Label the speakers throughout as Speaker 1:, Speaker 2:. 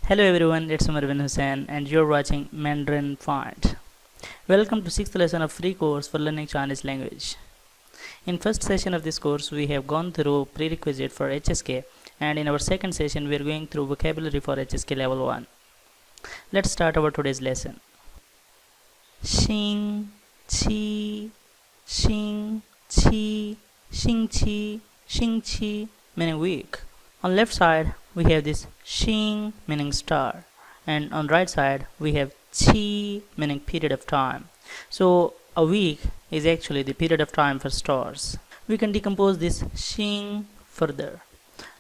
Speaker 1: Hello everyone, it's Marvin Hussain and you're watching Mandarin Font. Welcome to 6th lesson of free course for learning Chinese language. In first session of this course, we have gone through prerequisite for HSK, and in our second session, we are going through vocabulary for HSK level 1. Let's start our today's lesson. Xing, qi, xing, qi, xing qi, xing qi, meaning week. On left side, we have this xing meaning star, and on right side we have qi meaning period of time. So a week is actually the period of time for stars. We can decompose this xing further.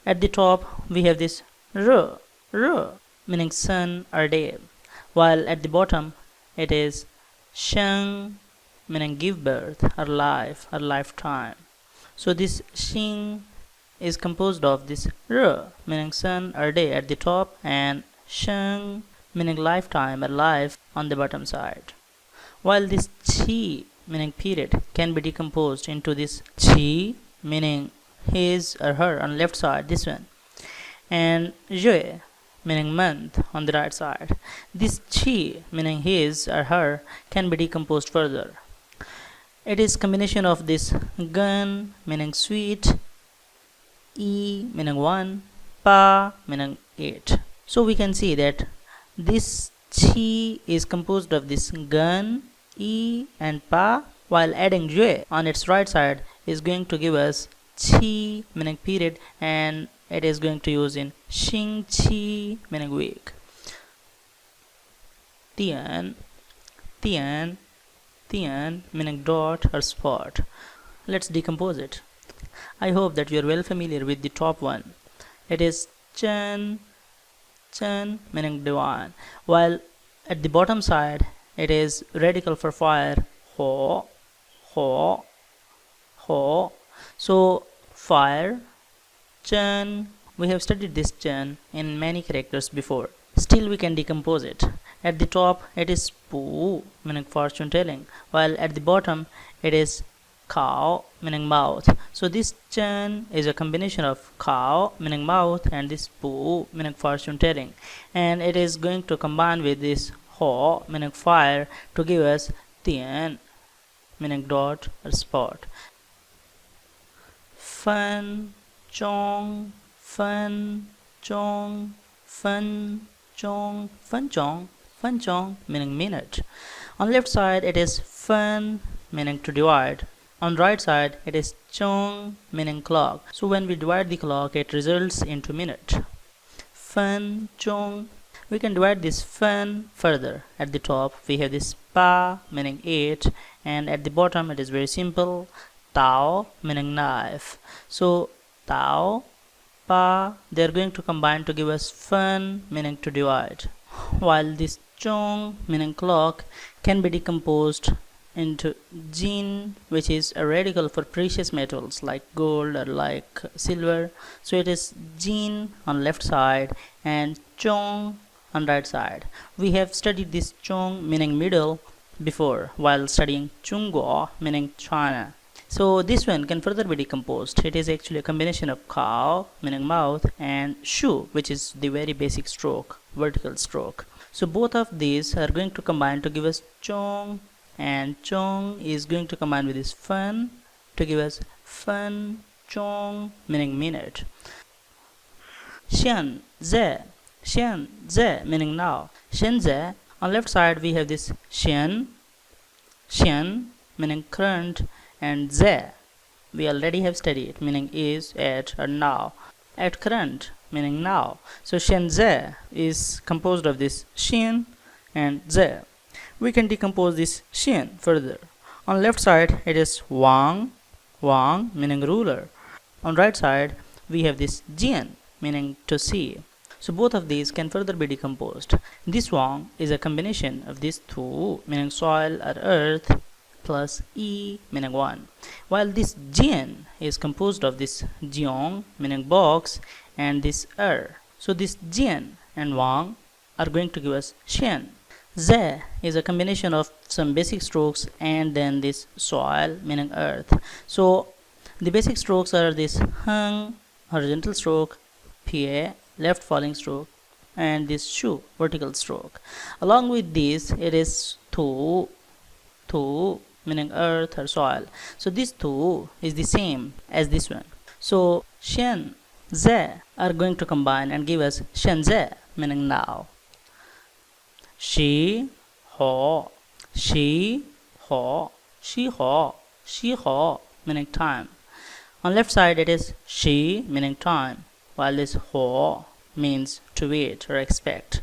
Speaker 1: At the top we have this r meaning sun or day, while at the bottom it is sheng meaning give birth or life or lifetime. So this xing is composed of this r meaning sun or day at the top and sheng meaning lifetime or life on the bottom side, while this qi meaning period can be decomposed into this qi meaning his or her on left side, this one, and jue meaning month on the right side. This qi meaning his or her can be decomposed further. It is combination of this gun meaning sweet, e meaning 1, pa meaning 8. So we can see that this qi is composed of this gun, e and pa, while adding jue on its right side is going to give us qi meaning period, and it is going to use in xing qi meaning week. Tian, tian, tian meaning dot or spot. Let's decompose it. I hope that you are well familiar with the top one. It is chen, chen meaning divine, while at the bottom side it is radical for fire, ho, ho, ho. So fire, chen. We have studied this chen in many characters before. Still we can decompose it. At the top it is pu meaning fortune telling, while at the bottom it is cow meaning mouth. So this chen is a combination of cow meaning mouth and this pu meaning fortune telling, and it is going to combine with this ho meaning fire to give us tian meaning dot or spot. Fan chong, fan chong, fan chong, fan chong, fan chong meaning minute. On left side it is fan meaning to divide. On right side it is chong meaning clock. So when we divide the clock it results into minute. Fan chong. We can divide this fan further. At the top we have this pa meaning 8, and at the bottom it is very simple, tao meaning knife. So tao, pa, they are going to combine to give us fan meaning to divide, while this chong meaning clock can be decomposed into jin, which is a radical for precious metals like gold or like silver. So it is jin on left side and chong on right side. We have studied this chong meaning middle before while studying chungguo meaning China. So this one can further be decomposed. It is actually a combination of cow meaning mouth and shu, which is the very basic stroke, vertical stroke. So both of these are going to combine to give us chong, and chong is going to combine with this fan to give us fan chong meaning minute. Xian ze meaning now. Xian ze. On left side we have this xian meaning current, and ze we already have studied meaning is, at, or now. At current meaning now. So xian ze is composed of this xian and ze. We can decompose this xian further. On left side it is wang meaning ruler. On right side we have this jian meaning to see. So both of these can further be decomposed. This wang is a combination of these two meaning soil or earth plus e meaning 1, while this jian is composed of this jiong meaning box and this So this jian and wang are going to give us xian. Ze is a combination of some basic strokes and then this soil meaning earth. So the basic strokes are this hung horizontal stroke, pa left falling stroke, and this shu, vertical stroke. Along with this, it is tu, meaning earth or soil. So this tu is the same as this one. So shen, ze are going to combine and give us shen ze, meaning now. She, ho, she, ho, she, ho, she, ho, meaning time. On left side it is she, meaning time, while this ho means to wait or expect.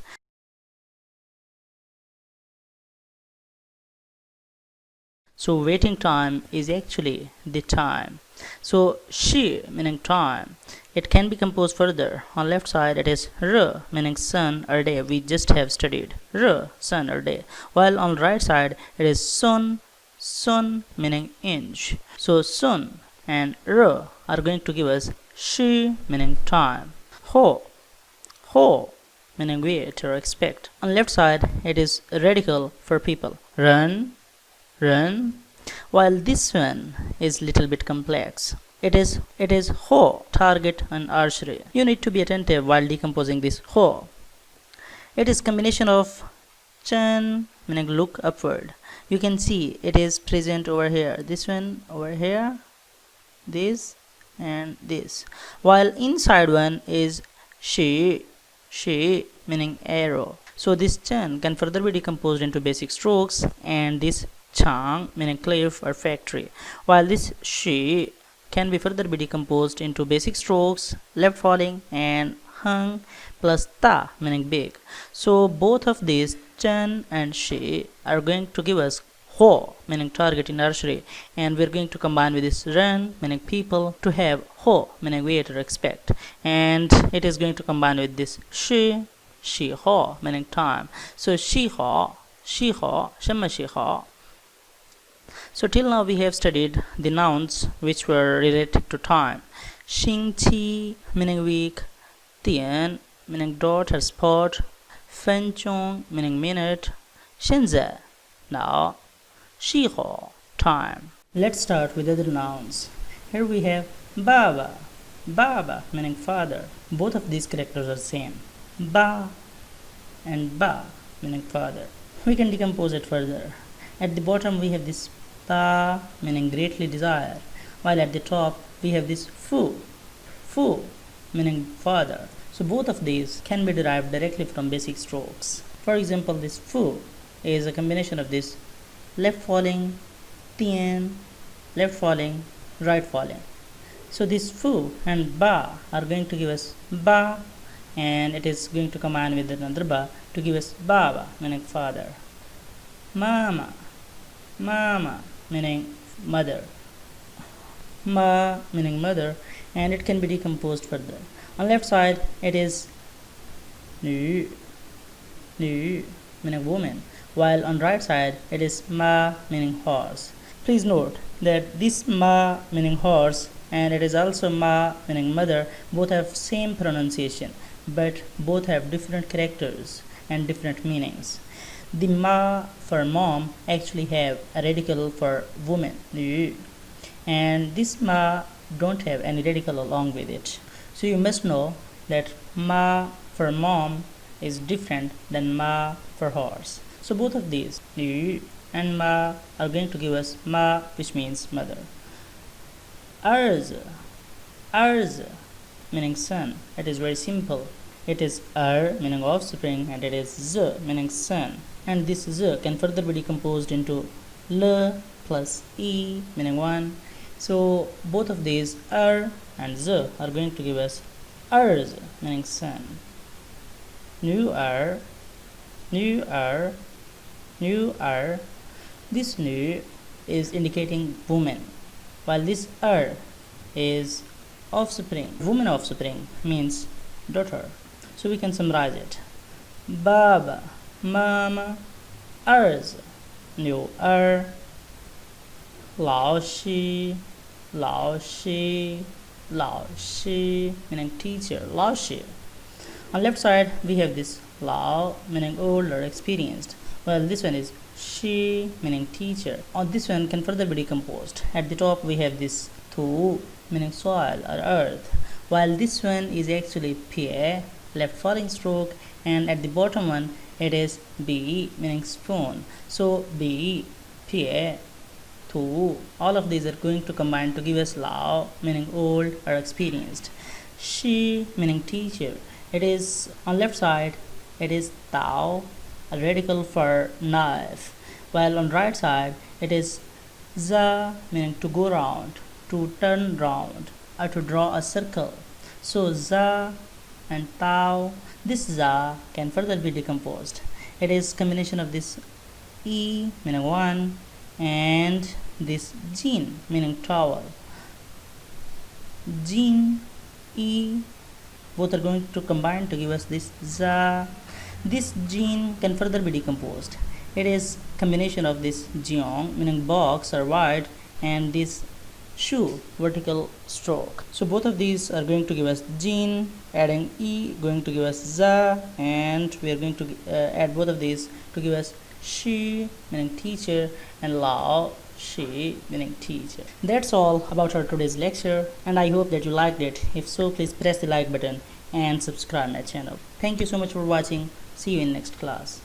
Speaker 1: So waiting time is actually the time. So she, meaning time, it can be composed further. On left side it is r, meaning sun or day. We just have studied r, sun or day. While on right side it is sun, meaning inch. So sun and r are going to give us she, meaning time. Ho, meaning wait or expect. On left side it is radical for people. Run, while this one is little bit complex. It is ho, target and archery. You need to be attentive while decomposing this ho. It is combination of chan, meaning look upward. You can see it is present over here, this one over here, this and this, while inside one is she, meaning arrow. So this chan can further be decomposed into basic strokes, and this chang, meaning cliff or factory, while this she can be further be decomposed into basic strokes, left falling, and hung plus ta, meaning big. So both of these chan and she are going to give us ho, meaning target in archery, and we're going to combine with this ren, meaning people, to have ho, meaning wait or expect, and it is going to combine with this she ho, meaning time. So she ho, shema she ho. So till now we have studied the nouns which were related to time. Xing qi, meaning week, tian, meaning dot or spot, fen chong, meaning minute, shenze, now, shi ho, time. Let's start with other nouns. Here we have baba, meaning father. Both of these characters are same. Ba and ba, meaning father. We can decompose it further. At the bottom we have this ta, meaning greatly desire, while at the top we have this fu, meaning father. So both of these can be derived directly from basic strokes. For example, this fu is a combination of this left falling, tian, left falling, right falling. So this fu and ba are going to give us ba, and it is going to combine with another ba to give us baba, meaning father. Mama, meaning mother. Ma, meaning mother, and it can be decomposed further. On left side it is nu, meaning woman, while on right side it is ma, meaning horse. Please note that this ma, meaning horse, and it is also ma, meaning mother, both have same pronunciation, but both have different characters and different meanings. The ma for mom actually have a radical for woman, and this ma don't have any radical along with it. So you must know that ma for mom is different than ma for horse. So both of these, and ma, are going to give us ma, which means mother. Arz, meaning son. It is very simple. It is meaning offspring, and it is z, meaning son. And this z can further be decomposed into l plus e, meaning one. So both of these and z are going to give us arz, meaning son. Nu ar. This nu is indicating woman, while this is offspring. Woman offspring means daughter. So we can summarize it. Baba, mama, arz, nu lao shi, meaning teacher, lao shi. On left side we have this lao, meaning old or experienced, while this one is she, meaning teacher. On this one can further be decomposed. At the top we have this tu, meaning soil or earth, while this one is actually pie, left falling stroke, and at the bottom one it is B meaning spoon. So B, P, two, all of these are going to combine to give us lao meaning old or experienced. She meaning teacher. It is on left side it is tao, a radical for knife, while on right side it is za meaning to go round, to turn round, or to draw a circle. So za and tau, this za can further be decomposed. It is combination of this e meaning one and this jin meaning towel. Jin, e, both are going to combine to give us this za. This jin can further be decomposed. It is combination of this jiong meaning box or wide and this shu vertical stroke. So both of these are going to give us jin, adding e going to give us za, and we are going to add both of these to give us she meaning teacher and lao, she meaning teacher. That's all about our today's lecture, and I hope that you liked it. If so, please press the like button and subscribe my channel. Thank you so much for watching. See you in next class.